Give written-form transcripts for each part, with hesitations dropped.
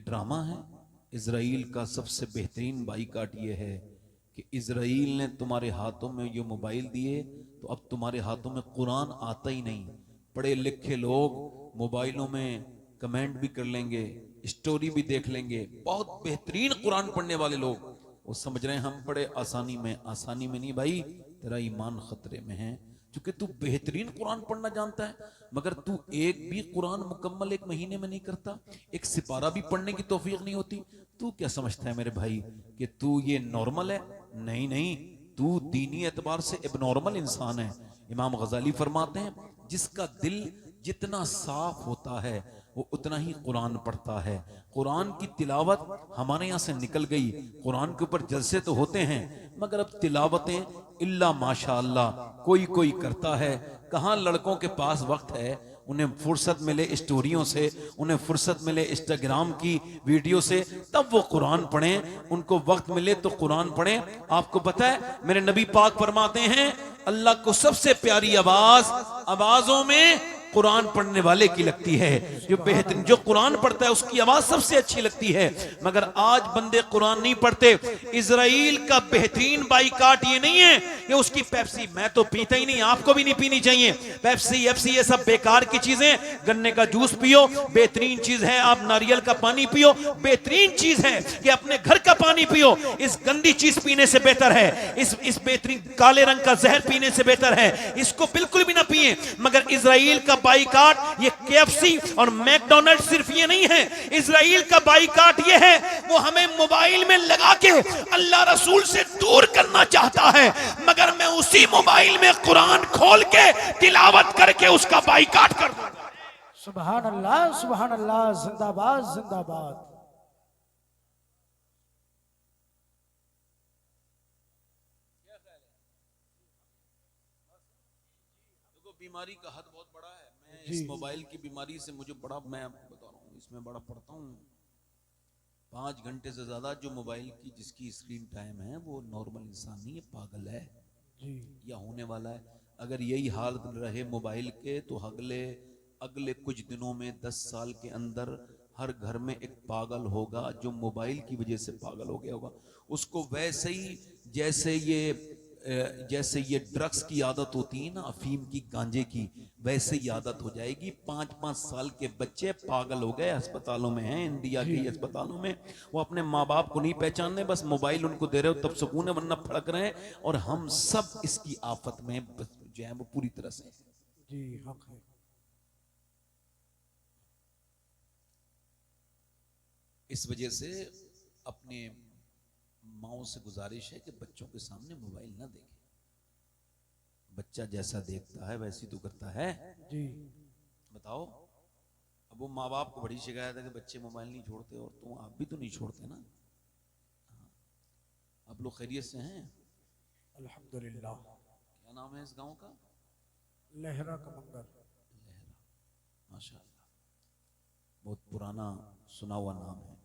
Drama है। Israel का सबसे बेहतरीन बाइकाट ये है कि इजराइल ने तुम्हारे हाथों में ये मोबाइल दिए तो अब तुम्हारे हाथों में कुरान आता ही नहीं। पढ़े लिखे लोग मोबाइलों में कमेंट भी कर लेंगे, स्टोरी भी देख लेंगे। बहुत बेहतरीन कुरान पढ़ने वाले लोग वो समझ रहे हैं हम पढ़े आसानी में। आसानी में नहीं भाई, तेरा ईमान खतरे में है, क्योंकि तू बेहतरीन कुरान पढ़ना जानता है मगर तू एक भी कुरान मुकम्मल एक महीने में नहीं करता, एक सिपारा भी पढ़ने की तौफीक नहीं होती। तू क्या समझता है मेरे भाई कि तू ये नॉर्मल है? नहीं नहीं, तू दीनी एतबार से एबनॉर्मल इंसान है। इमाम गजाली फरमाते हैं जिसका दिल जितना साफ होता है वो उतना ही कुरान पढ़ता है। कुरान की तिलावत हमारे यहाँ से निकल गई। कुरान के ऊपर जलसे तो होते हैं मगर अब तिलावतें इल्ला माशाअल्लाह कोई कोई करता है। कहाँ लड़कों के पास वक्त है, उन्हें फुर्सत मिले स्टोरियों से, उन्हें फुर्सत मिले इंस्टाग्राम की वीडियो से, तब वो कुरान पढ़ें। उनको वक्त मिले तो कुरान पढ़ें। आपको पता है मेरे नबी पाक फरमाते हैं अल्लाह को सबसे प्यारी आवाज आवाजों में कुरान पढ़ने वाले की लगती है। जो बेहतरीन जो कुरान पढ़ता है उसकी आवाज सबसे अच्छी लगती है। मगर आज बंदे कुरान नहीं पढ़ते। इजराइल का बेहतरीन बाइकाट ये नहीं है कि उसकी पेप्सी, मैं तो पीता ही नहीं, आपको भी नहीं पीनी चाहिए पेप्सी एफसी, ये सब बेकार की चीजें। गन्ने का जूस पियो, बेहतरीन चीज है। आप नारियल का पानी पियो, बेहतरीन चीज है कि अपने घर का पानी पियो। इस गंदी चीज पीने से बेहतर है, इस बेहतरीन काले रंग का जहर पीने से बेहतर है, इसको बिल्कुल भी ना पिए। मगर इजराइल का बाइकाट, ये केएफसी और मैकडॉनल्ड सिर्फ ये नहीं है। इजराइल का बाइकाट ये है वो हमें मोबाइल में लगा के अल्लाह रसूल से दूर करना चाहता है, मगर मैं उसी मोबाइल में कुरान खोल के तिलावत करके उसका बाइकाट कर दूंगा। सुभान अल्लाह, जिंदाबाद जिंदाबाद। बीमारी का हद बहुत बड़ा है। मैं इस मोबाइल की बीमारी से मुझे बड़ा, मैं बता रहा हूँ, इसमें बड़ा पढ़ता हूँ। 5 घंटे से ज्यादा जो मोबाइल की जिसकी स्क्रीन टाइम है वो नॉर्मल इंसान नहीं है, पागल है जी। या होने वाला है। अगर यही हाल रहे मोबाइल के तो अगले कुछ दिनों में 10 साल के अंदर हर घर में एक पागल होगा जो मोबाइल की वजह से पागल हो गया होगा। उसको वैसे ही जैसे ये ड्रग्स की आदत होती है ना, अफीम की, गांजे की, वैसे ही आदत हो जाएगी। 5-5 साल के बच्चे पागल हो गए, अस्पतालों में हैं, इंडिया के अस्पतालों में। वो अपने माँ बाप को नहीं पहचानने, बस मोबाइल उनको दे रहे हो तब सुकून है, वरना फड़क रहे हैं। और हम सब इसकी आफत में जो है वो पूरी तरह से जी हक है। इस वजह से अपने माओ से गुजारिश है कि बच्चों के सामने मोबाइल ना देखें। बच्चा जैसा देखता है वैसी तो करता है जी। बताओ। अब वो माँ बाप को बड़ी शिकायत है कि बच्चे मोबाइल नहीं छोड़ते, और तुम आप भी तो नहीं छोड़ते ना। आप लोग खैरियत से हैं? अल्हम्दुलिल्लाह। क्या नाम है इस गांव का? लहरा कमंगर। लहरा, माशाअल्लाह, बहुत पुराना सुना हुआ नाम है।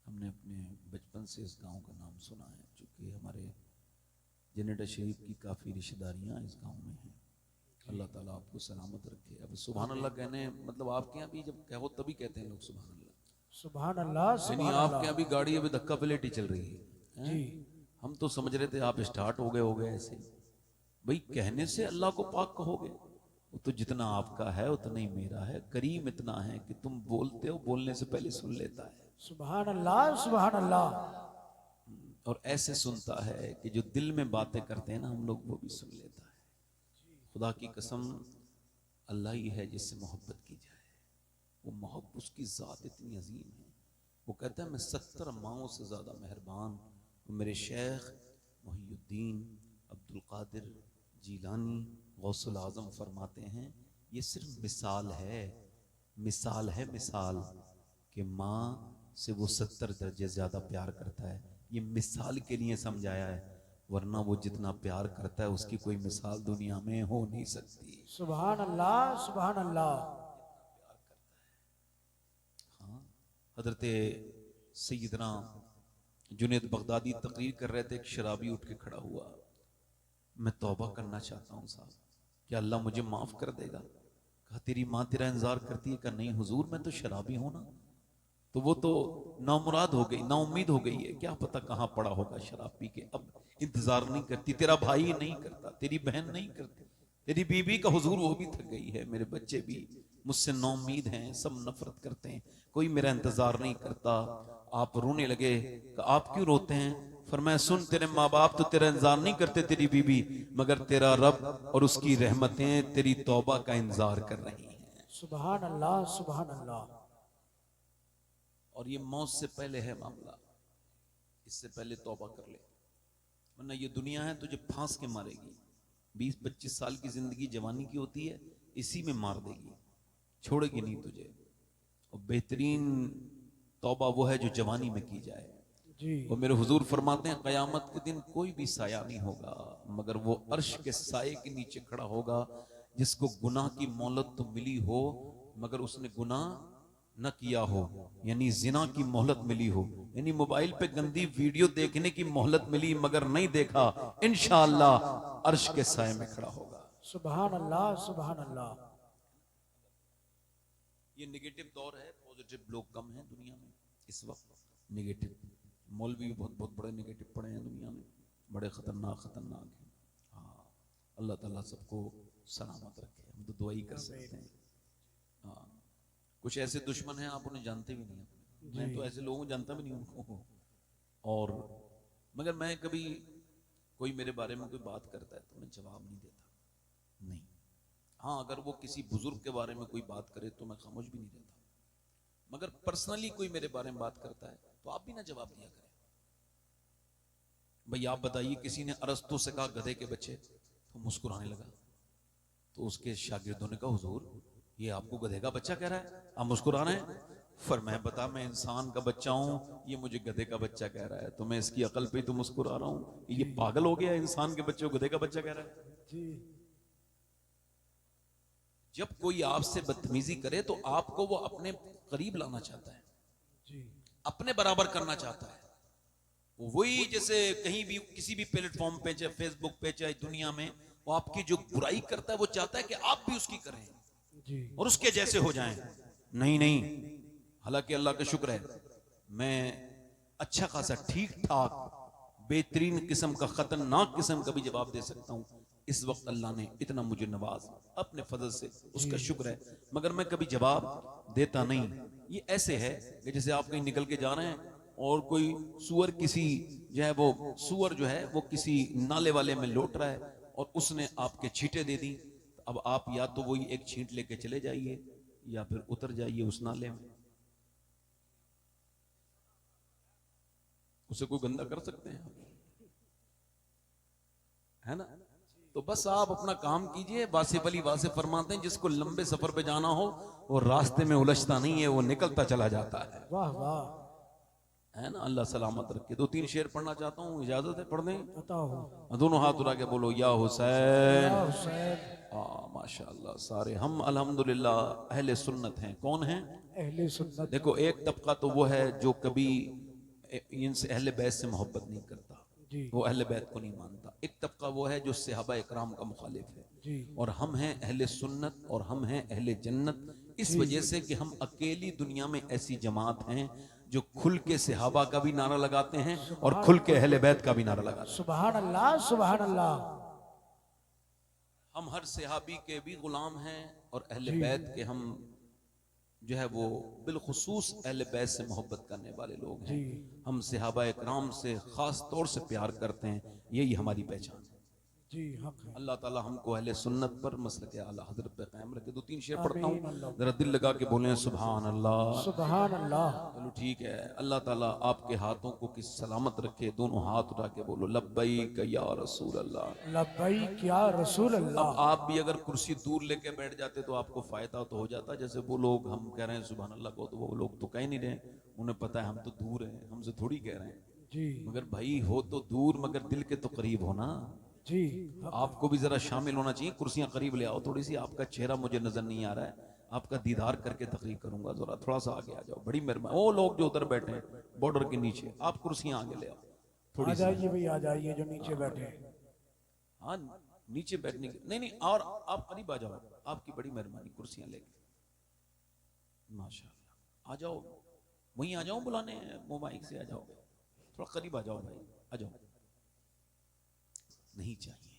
हमने अपने बचपन से इस गांव का नाम सुना है, चूंकि हमारे जनेटा शरीफ की काफ़ी रिश्तेदारियां इस गांव में हैं। अल्लाह ताला आपको सलामत रखे। अब सुभान अल्लाह कहने मतलब आपके यहाँ भी जब कहो तभी कहते हैं लोग सुभान अल्लाह। सुभान अल्लाह, यानी आपके यहाँ भी गाड़ी अभी धक्का पलेटी चल रही है जी। हम तो समझ रहे थे आप स्टार्ट हो गए ऐसे। भाई कहने से अल्लाह को पाक कहोगे, वो तो जितना आपका है उतना ही मेरा है। करीम इतना है कि तुम बोलते हो, बोलने से पहले सुन लेता है। सुभान अल्लाह, सुभान अल्लाह। और ऐसे सुनता है कि जो दिल में बातें करते हैं ना हम लोग, वो भी सुन लेता है। खुदा की कसम, अल्लाह ही है जिससे मोहब्बत की जाए। वो मोहब्बत, उसकी ज़ात इतनी अजीम है। वो कहता है मैं 70 माओं से ज़्यादा मेहरबान। मेरे शेख मुहीउद्दीन अब्दुल कादिर जीलानी गौसुल आज़म फरमाते हैं ये सिर्फ मिसाल है, मिसाल है, मिसाल कि माँ से वो 70 दर्जे ज़्यादा प्यार करता है। ये मिसाल के लिए समझाया है, वरना वो जितना प्यार करता है उसकी कोई मिसाल दुनिया में हो नहीं सकती। सुभान अल्लाह, सुभान अल्लाह। हाँ, हजरत सैयदना जुनैद बगदादी तकरीर कर रहे थे, एक शराबी उठ के खड़ा हुआ, मैं तौबा करना चाहता हूँ साहब, क्या अल्लाह मुझे माफ़ कर देगा? कहा तेरी माँ तेरा इंतजार करती है? कहा नहीं हुजूर, मैं तो शराबी हूँ ना, तो वो तो नामुराद हो गई, नाउम्मीद हो गई है, क्या पता कहाँ पड़ा होगा शराब पी के। अब इंतजार नहीं करती, तेरा भाई नहीं करता, तेरी बहन नहीं करती, तेरी बीबी का हुजूर वो भी थक गई है, मेरे बच्चे भी मुझसे नाउम्मीद हैं, सब नफरत करते हैं, कोई मेरा इंतजार नहीं करता। आप रोने लगे, आप क्यों रोते हैं? फरमाया सुन, तेरे माँ बाप तो तेरा इंतजार नहीं करते, तेरी बीबी, मगर तेरा रब और उसकी रहमतें तेरी तौबा का इंतजार कर रही हैं। सुभान अल्लाह सुभान अल्लाह। और ये मौत से पहले है मामला, इससे पहले तौबा कर ले, वरना ये दुनिया है तुझे फांस के मारेगी। 20-25 साल की जिंदगी जवानी की होती है, इसी में मार देगी, छोड़ेगी नहीं तुझे। और बेहतरीन तौबा वो है जो जवानी में की जाए। जी वो मेरे हुजूर फरमाते हैं कयामत के दिन कोई भी साया नहीं होगा, मगर वो अर्श के साये के नीचे खड़ा होगा जिसको गुनाह की मोहलत तो मिली हो मगर उसने गुनाह न किया हो, यानी जिना की मोहलत मिली हो, यानी मोबाइल पे गंदी वीडियो देखने की मोहलत मिली मगर नहीं देखा, इंशाअल्लाह अर्श के साये में खड़ा होगा। सुभान अल्लाह सुभान अल्लाह। ये नेगेटिव दौर है, पॉजिटिव लोग कम हैं दुनिया में इस वक्त। नेगेटिव मौलवी भी बहुत बहुत बड़े नेगेटिव पड़े हैं दुनिया में, बड़े खतरनाक खतरनाक हैं। हाँ, अल्लाह ताला सबको सलामत रखे, हम तो दुआ ही कर सकते हैं। हाँ, कुछ ऐसे दुश्मन हैं आप उन्हें जानते भी नहीं हैं, मैं तो ऐसे लोगों को जानता भी नहीं उनको। और मगर मैं कभी कोई मेरे बारे में कोई बात करता है तो मैं जवाब नहीं देता, नहीं। हाँ, अगर वो किसी बुजुर्ग के बारे में कोई बात करे तो मैं खामोश भी नहीं रहता, मगर पर्सनली कोई मेरे बारे में बात करता है तो आप भी ना जवाब दिया करें। भाई आप बताइए, किसी ने अरस्तु से कहा गधे के बच्चे, तो मुस्कुराने लगा, तो उसके शागिर्दों ने कहा हुजूर ये आपको गधे का बच्चा कह रहा है, आप मुस्कुरा रहे हैं? फरमाया बता, मैं इंसान का बच्चा हूं, ये मुझे गधे का बच्चा कह रहा है, तो मैं इसकी अकल पे ही तो मुस्कुरा रहा हूं, ये पागल हो गया, इंसान के बच्चे को गधे का बच्चा कह रहा है। जी जब कोई आपसे बदतमीजी करे तो आपको वो अपने करीब लाना चाहता है, जी अपने बराबर करना चाहता है। वही जैसे कहीं भी किसी भी प्लेटफॉर्म पे, चाहे फेसबुक पे, चाहे दुनिया में, वो आपकी जो बुराई करता है वो चाहता है कि आप भी उसकी करें जी और उसके जैसे हो जाएं। नहीं नहीं, हालांकि अल्लाह का शुक्र है मैं अच्छा खासा ठीक ठाक बेहतरीन किस्म का खतरनाक किस्म का भी जवाब दे सकता हूं। इस वक्त अल्लाह ने इतना मुझे नवाज अपने फजल से, उसका शुक्र है, मगर मैं कभी जवाब देता नहीं। ये ऐसे है कि जैसे आप कहीं निकल के जा रहे हैं और कोई सुअर किसी जो है वो सुअर जो है वो किसी नाले वाले में लौट रहा है और उसने आपके छींटे दे दी, अब आप या तो वही एक छींट लेके चले जाइए या फिर उतर जाइए उस नाले में। उसे कोई गंदा कर सकते हैं, है ना? तो बस आप अपना काम कीजिए। वासिफ अली वासिफ फरमाते हैं जिसको लंबे सफर पे जाना हो वो रास्ते में उलझता नहीं है, वो निकलता चला जाता है। वाह वाह। है ना? अल्लाह सलामत रखे। 2-3 शेर पढ़ना चाहता हूँ, इजाजत है पढ़ दें? बताओ। दोनों हाथ उठा के बोलो या हुसैन। या हुसैन। माशाअल्लाह, सारे हम अल्हम्दुलिल्लाह अहले सुन्नत हैं। कौन हैं? अहले सुन्नत। देखो, एक तबका तो वो है जो कभी इनसे अहले बैत से मोहब्बत नहीं करता, जी वो अहले बैत को नहीं मानता। एक तबका वो है जो सहाबा इकराम का मुखालिफ है। जी और हम हैं अहले सुन्नत और हम हैं अहले जन्नत, इस वजह से कि हम अकेली दुनिया में ऐसी जमात हैं जो खुल के सहाबा का भी नारा लगाते हैं और खुल के अहले बैत का भी नारा लगाते हैं। सुभान अल्लाह सुभान अल्लाह। हम हर सहाबी के भी गुलाम हैं और अहले जी। बैत के हम जो है वो बिलखुसूस अहले बैत से मोहब्बत करने वाले लोग हैं। जी हम सहाबा इकराम से खास तौर से प्यार करते हैं, यही हमारी पहचान है। जी हक है। अल्लाह ताला हमको अहले सुन्नत पर मसलक आला हजरत पे कायम रखे। 2-3 शेर पढ़ता आमीन हूँ, अल्लाह। जरा दिल लगा के बोलें सुभान अल्लाह। सुभान अल्लाह। चलो ठीक है। अल्लाह ताला आपके हाथों को किस सलामत रखे। दोनों हाथ उठा के बोलो लब्बैक या रसूल अल्लाह। लब्बैक या रसूल अब अल्लाह। आप भी अगर कुर्सी दूर लेके बैठ जाते तो आपको फायदा तो हो जाता। जैसे वो लोग हम कह रहे हैं सुभान अल्लाह को, तो वो लोग तो कह नहीं रहे, उन्हें पता है हम तो दूर हैं, हमसे थोड़ी कह रहे हैं। जी मगर भाई हो तो दूर मगर दिल के तो करीब हो ना। जी आपको भी जरा शामिल होना चाहिए। कुर्सियां करीब ले आओ थोड़ी सी, आपका चेहरा मुझे नजर नहीं आ रहा है, आपका दीदार करके तकरीर करूंगा। जरा थोड़ा सा आगे आ जाओ, बड़ी मेहरबानी। वो लोग जो उधर बैठे हैं बॉर्डर के नीचे, आप कुर्सियां आगे ले आओ आ थोड़ी सी। जाइए भाई, आ जाइए जो नीचे बैठे हैं। हाँ, नीचे बैठने की नहीं नहीं, और आप करीब आ जाओ, आपकी बड़ी मेहरबानी। कुर्सियां लेके माशाल्लाह आ जाओ, वहीं आ जाओ बुलाने, मोबाइल से आ जाओ, थोड़ा करीब आ जाओ भाई, आ जाओ। नहीं चाहिए,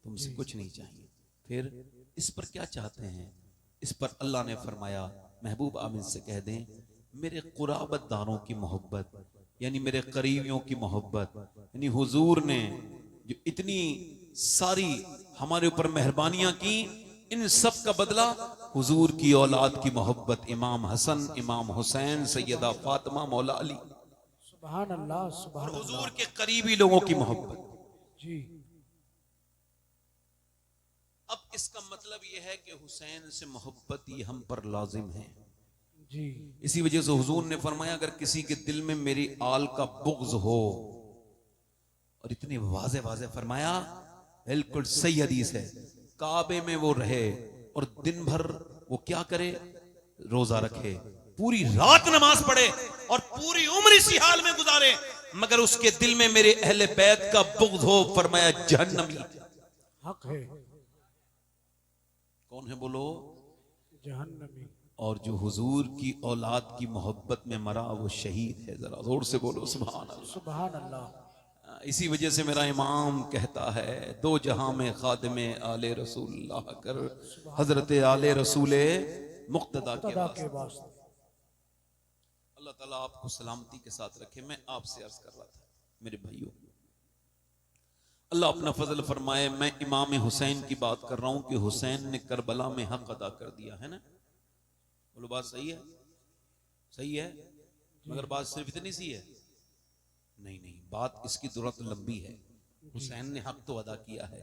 तुमसे कुछ नहीं चाहिए। फिर इस पर क्या चाहते हैं? इस पर अल्लाह ने फरमाया, महबूब आमिन से कह दें, मेरे कुराबतदारों की मोहब्बत, यानी मेरे करीबियों की मोहब्बत, यानी हुजूर ने जो इतनी सारी हमारे ऊपर मेहरबानियां की, इन सब का बदला हुजूर की औलाद की मोहब्बत, इमाम हसन, इमाम हुसैन, सैयदा फातिमा, मौला अली सुभान अल्लाह, और सुभान अल्लाह। हुजूर के करीबी लोगों की मोहब्बत। जी अब इसका मतलब यह है कि हुसैन से मोहब्बत ये हम पर लाजिम है। जी इसी वजह से हुजूर ने फरमाया, अगर किसी के दिल में मेरी आल का बुग़्ज़ हो, और इतनी वाज़े वाज़े फरमाया, बिल्कुल सही हदीस है, काबे में वो रहे और दिन भर वो क्या करे, रोजा रखे, पूरी रात नमाज पढ़े और पूरी उम्र इसी हाल में गुजारे, मगर उसके दिल में मेरे अहले बैत का बुग़्ज़ हो, फरमाया जहन्नमी। हक है, कौन है बोलो? जहन्नमी। और जो हुजूर की औलाद की मोहब्बत में मरा वो शहीद है। जरा जोर से बोलो सुभान अल्लाह। सुभान अल्लाह। इसी वजह से मेरा इमाम कहता है, दो जहां में खादिमे आले रसूल कर, हजरत आले रसूल मुक्तदा के तदा वास्ते। के वास्ते। अल्लाह ताला आपको सलामती के साथ रखे। मैं आपसे अर्ज कर रहा था मेरे भाइयों, अल्लाह अपना फजल फरमाए, मैं इमाम हुसैन की बात कर रहा हूं कि हुसैन ने करबला में हक अदा कर दिया है ना। बोलो बात सही है? सही है, मगर बात सिर्फ इतनी सी है? नहीं नहीं, बात इसकी दुरत लंबी है। हुसैन ने हक तो अदा किया है,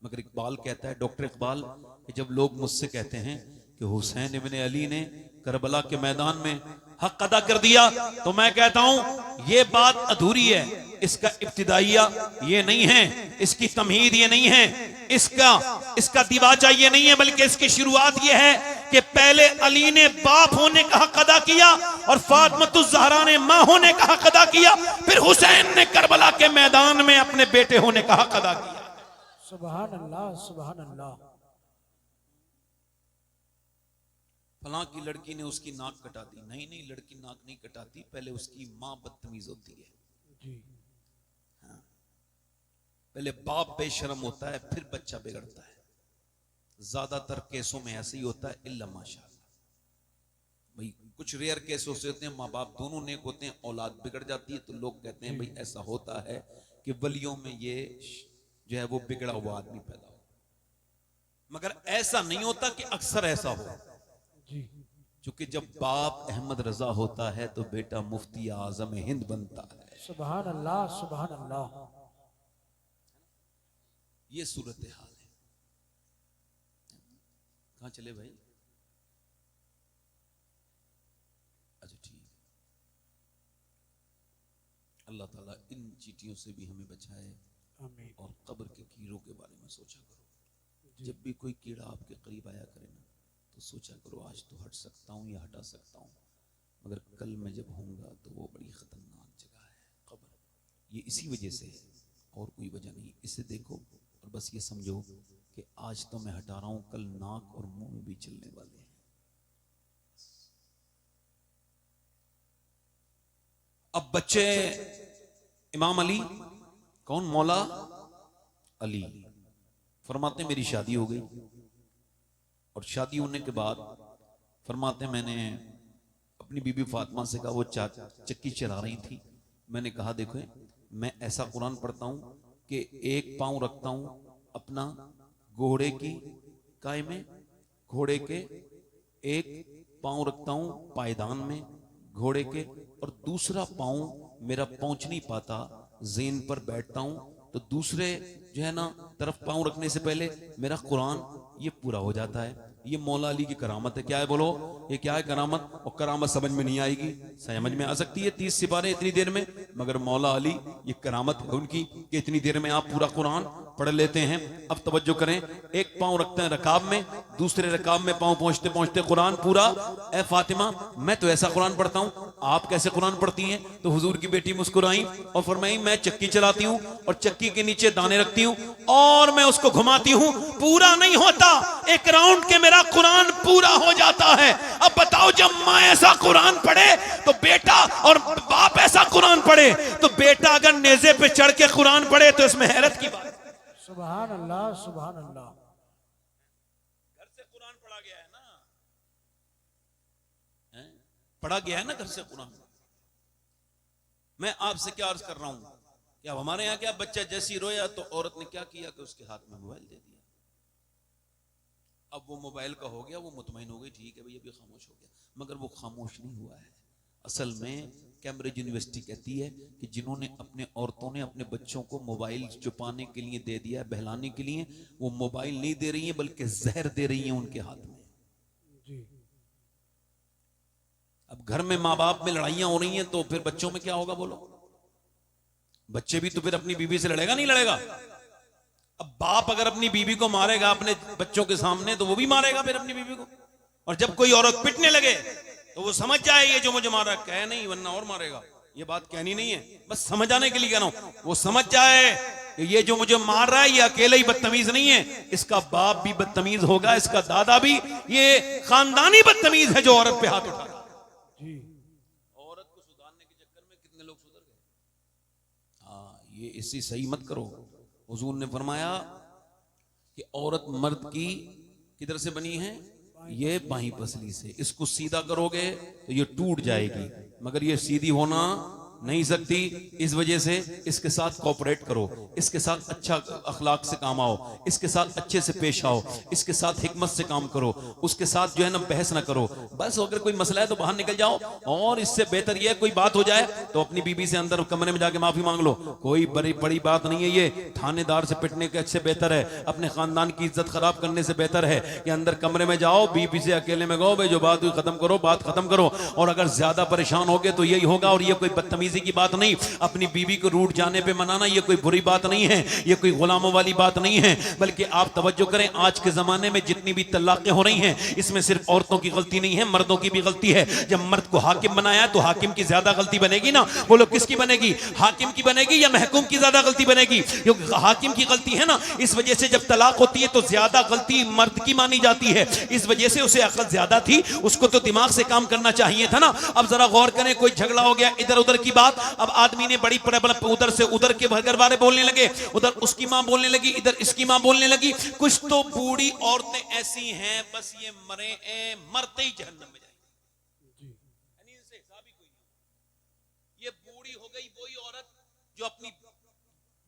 मगर इकबाल कहता है, डॉक्टर इकबाल, कि जब लोग मुझसे कहते हैं कि हुसैन इब्ने अली ने करबला के मैदान में हक अदा कर दिया, तो मैं कहता हूं ये बात अधूरी है। इसका इब्तिदाइया ये नहीं है, इसकी तमहीद ये नहीं है, इसका दिवाचा ये नहीं है, बल्कि इसकी शुरुआत ये है कि पहले अली ने बाप होने का हक अदा किया और फातिमा ज़हरा ने मां होने का हक अदा किया, फिर हुसैन ने करबला के मैदान में अपने बेटे होने का हक अदा किया। सुभान अल्लाह, सुभान अल्लाह। फलां की लड़की ने उसकी नाक कटा दी, नहीं नहीं, लड़की नाक नहीं कटाती, पहले उसकी मां बदतमीज होती है। जी हाँ। पहले बाप बेशरम होता है, फिर बच्चा बिगड़ता है। ज्यादातर केसों में ऐसे ही होता है, इल्ला माशाअल्लाह। भाई कुछ रेयर केस होते हैं, माँ बाप दोनों नेक होते हैं, औलाद बिगड़ जाती है, तो लोग कहते हैं भाई ऐसा होता है कि वलियों में ये जो है वो बिगड़ा हुआ आदमी पैदा हो, मगर ऐसा नहीं होता कि अक्सर ऐसा हो। जी क्योंकि जब बाप अहमद रजा होता है तो बेटा मुफ्ती आजम हिंद बनता है। सुभान अल्लाह, सुभान अल्लाह। ये सूरत हाल है। कहां चले भाई? अच्छा ठीक है। अल्लाह ताला इन चीटियों से भी हमें बचाए। आमीन। और कब्र के कीड़ों के बारे में सोचा करो। जब भी कोई कीड़ा आपके करीब आया करे ना, तो सोचा करो आज तो हट सकता हूँ या हटा सकता हूँ, मगर कल मैं जब होऊंगा तो वो बड़ी खतरनाक जगह है कब्र। ये इसी वजह से है और कोई वजह नहीं। इसे देखो और बस ये समझो कि आज तो मैं हटा रहा हूं, कल नाक और मुंह में भी चलने वाले हैं। अब बच्चे इमाम अली, कौन? मौला अली फरमाते मेरी शादी हो गई, और शादी होने के बाद फरमाते मैंने अपनी बीबी फातिमा से कहा, वो चक्की चला रही थी, मैंने कहा देखो मैं ऐसा कुरान पढ़ता हूं कि एक पांव रखता हूं अपना घोड़े की काय में, घोड़े के एक पांव रखता हूं पायदान में घोड़े के, और दूसरा पांव मेरा पहुंच नहीं पाता, ज़ेन पर बैठता हूं, तो दूसरे जो है ना तरफ पांव रखने से पहले मेरा कुरान ये पूरा हो जाता है। ये मौला अली की करामत है। क्या है बोलो? ये क्या है करामत? और करामत समझ में नहीं आएगी, समझ में आ सकती है 30 सिपारे इतनी देर में, मगर मौला अली ये करामत है उनकी कि इतनी देर में आप पूरा कुरान पढ़ लेते हैं। अब तवज्जो करें, एक पांव रखते हैं रकाब में, दूसरे रकाब में पांव पहुंचते पहुंचते कुरान पूरा। ए फातिमा, मैं तो ऐसा कुरान पढ़ता हूं आप कैसे कुरान पढ़ती हैं? तो हुजूर की बेटी मुस्कुराई और फरमाई मैं चक्की चलाती हूं और चक्की के नीचे दाने रखती हूं और मैं उसको घुमाती हूं, पूरा नहीं होता, एक राउंड के मेरा कुरान पूरा हो जाता है। अब बताओ जब माँ ऐसा कुरान पढ़े तो बेटा, और बाप ऐसा कुरान पढ़े तो बेटा अगर नेज़े पे चढ़ के कुरान पढ़े तो इसमें हैरत की बात। सुभान अल्लाह, सुभान अल्लाह। घर से कुरान पढ़ा गया है ना, पढ़ा गया है ना घर से कुरान। मैं आपसे क्या अर्ज कर रहा हूं कि अब हमारे यहाँ क्या, बच्चा जैसी रोया तो औरत ने क्या किया कि उसके हाथ में मोबाइल दे दिया। अब वो मोबाइल का हो गया, वो मुतमईन हो गई, ठीक है भाई अभी खामोश हो गया, मगर वो खामोश नहीं हुआ है। असल में कैम्ब्रिज यूनिवर्सिटी कहती है कि जिन्होंने अपने औरतों ने अपने बच्चों को मोबाइल छुपाने के लिए दे दिया, बहलाने के लिए, वो मोबाइल नहीं दे रही है बल्कि जहर दे रही है उनके हाथ में। जी। अब घर में माँ बाप में लड़ाइयां हो रही हैं तो फिर बच्चों में क्या होगा बोलो? बच्चे भी तो फिर अपनी बीवी से लड़ेगा, नहीं लड़ेगा? अब बाप अगर अपनी बीवी को मारेगा अपने बच्चों के सामने तो वो भी मारेगा फिर अपनी बीवी को। और जब कोई औरत पिटने लगे तो वो समझ जाए ये जो मुझे मारा, कह नहीं वरना और मारेगा, ये बात कहनी नहीं है, बस समझाने के लिए कह रहा हूं, वो समझ जाए कि ये जो मुझे मार रहा है ये अकेले ही बदतमीज नहीं है, इसका बाप भी बदतमीज होगा, इसका दादा भी, ये खानदानी बदतमीज है जो औरत पे हाथ उठा रहा है। जी। औरत को सुधारने के चक्कर में कितने लोग सुधर गए। हाँ, ये इससे सही मत करो। हुजूर ने फरमाया कि औरत मर्द की किधर से बनी है? ये बाहीं पसली से। इसको सीधा करोगे तो ये टूट जाएगी, मगर ये सीधी होना नहीं सकती। इस वजह से इसके साथ कोऑपरेट करो, इसके साथ अच्छा अखलाक से काम आओ, इसके साथ अच्छे से पेश आओ, इसके साथ हिकमत से काम करो, उसके साथ जो है ना बहस ना करो। बस अगर कोई मसला है तो बाहर निकल जाओ, और इससे बेहतर यह कोई बात हो जाए तो अपनी बीबी से अंदर कमरे में जाके माफी मांग लो। कोई बड़ी बात नहीं है ये, थानेदार से पिटने के अच्छे बेहतर है, अपने खानदान की इज्जत खराब करने से बेहतर है कि अंदर कमरे में जाओ, बीबी से अकेले में गो, भाई जो बात हुई खत्म करो, बात खत्म करो। और अगर ज्यादा परेशान हो गए तो यही होगा। और ये कोई बदतमीजी की बात नहीं, अपनी बीवी को रूठ जाने पे मनाना ये कोई बुरी बात नहीं है, ये कोई गुलामों वाली बात नहीं है, बल्कि आप तवज्जो करें, आज के जमाने में जितनी भी तलाकें हो रही हैं इसमें सिर्फ औरतों की गलती नहीं है, मर्दों की भी गलती है। जब मर्द को हाकिम बनाया तो हाकिम की ज्यादा गलती बनेगी ना? बोलो किसकी बनेगी? हाकिम की बनेगी या महकूम की ज्यादा गलती बनेगी? क्योंकि हाकिम की गलती है ना, इस वजह से जब तलाक होती है तो ज्यादा गलती मर्द की मानी जाती है। इस वजह से उसे अकल ज्यादा थी, उसको तो दिमाग से काम करना चाहिए था ना। अब जरा गौर करें, कोई झगड़ा हो गया, इधर उधर की बात, अब आदमी ने बड़ी उधर से उधर के घर वाले बोलने लगे, उधर उसकी मां बोलने लगी, इधर इसकी मां बोलने लगी। कुछ तो बूढ़ी औरतें ऐसी हैं बस ये मरते ही जहन्नम में जाएंगी, इनसे हिसाब ही कोई नहीं। ये बूढ़ी हो गई वही औरत जो अपनी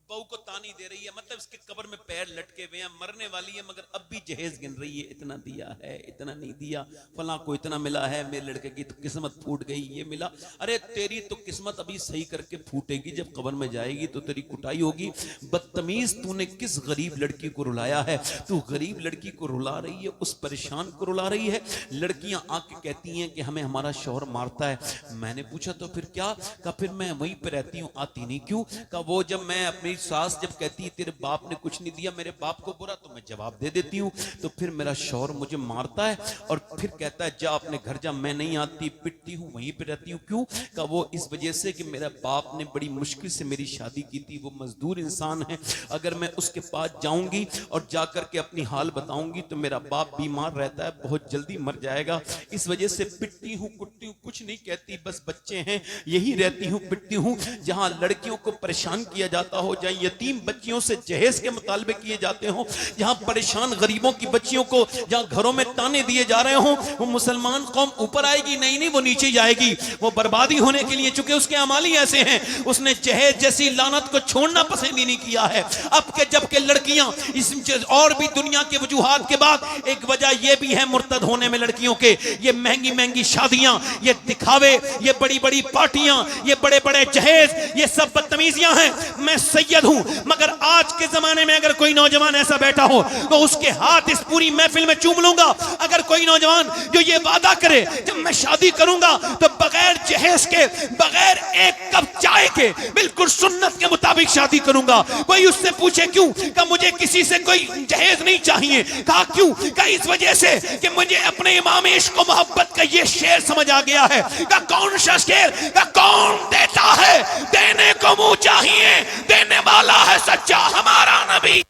बहू को तानी दे रही है, मतलब इसके कब्र में पैर लटके हुए हैं, मरने वाली है मगर अब भी जहेज गिन रही है, इतना दिया है, इतना नहीं दिया, फलां को इतना मिला है, मेरे लड़के की तो किस्मत फूट गई, ये मिला। अरे तेरी तो किस्मत अभी सही करके फूटेगी, जब कब्र में जाएगी तो तेरी कुटाई होगी। बदतमीज, तूने किस गरीब लड़की को रुलाया है? तू गरीब लड़की को रुला रही है, उस परेशान को रुला रही है। लड़कियां आके कहती हैं कि हमें हमारा शौहर मारता है। मैंने पूछा तो फिर क्या? कहा फिर मैं वहीं पे रहती हूँ, आती नहीं क्यों? कहा वो जब मैं अपनी सास जब कहती है तेरे बाप ने कुछ नहीं दिया मेरे बाप को बुरा, तो मैं जवाब दे देती हूँ, तो फिर मेरा शौहर मुझे मारता है और फिर कहता है जा अपने घर जा, मैं नहीं आती, पिटती हूँ, वहीं पे रहती हूँ। क्यों? का वो इस वजह से कि मेरा बाप ने बड़ी मुश्किल से मेरी शादी की थी, वो मजदूर इंसान है, अगर मैं उसके पास जाऊंगी और जाकर के अपनी हाल बताऊंगी तो मेरा बाप बीमार रहता है, बहुत जल्दी मर जाएगा, इस वजह से पिटती हूँ, कुटती हूँ, कुछ नहीं कहती, बस बच्चे हैं यही रहती हूँ, पिटती हूँ। जहां लड़कियों को परेशान किया जाता हो, जहां यतीम बच्चियों से जहेज के मुतालबे किए जाते हो, जहां परेशान गरीबों की बच्चियों को जहां घरों में ताने दिए जा रहे हो, वो मुसलमान कौम ऊपर आएगी नहीं, वो नीचे जाएगी, वो बर्बादी होने के लिए, चूंकि उसके अमाली ऐसे हैं, उसने जहेज जैसी लानत को छोड़ना पसंद ही नहीं किया है। अब के जबकि लड़कियां इस और भी दुनिया के वजूहात के बाद एक वजह यह भी है मुर्तद होने में लड़कियों के, ये महंगी महंगी शादियां, ये दिखावे, ये बड़ी बड़ी पार्टियां, ये बड़े बड़े जहेज, ये सब बदतमीजियां हैं। मैं सैयद हूं, मगर आज के जमाने में अगर कोई नौजवान ऐसा बैठा हो तो उसके हाथ इस पूरी महफिल में चूम लूंगा। अगर कोई नौजवान जो ये वादा करे जब मैं शादी करूंगा तो बगैर जहेज के, बगैर एक अब चाहे के बिल्कुल सुन्नत के मुताबिक शादी करूंगा। कोई उससे पूछे क्यों, कहा मुझे किसी से कोई जहेज नहीं चाहिए। कहा क्यों, कहा इस वजह से कि मुझे अपने इमाम इश्क को मोहब्बत का ये शेर समझ आ गया है। कहा कौन सा शेर, कहा कौन देता है, देने को मुंह चाहिए, देने वाला है सच्चा हमारा नबी।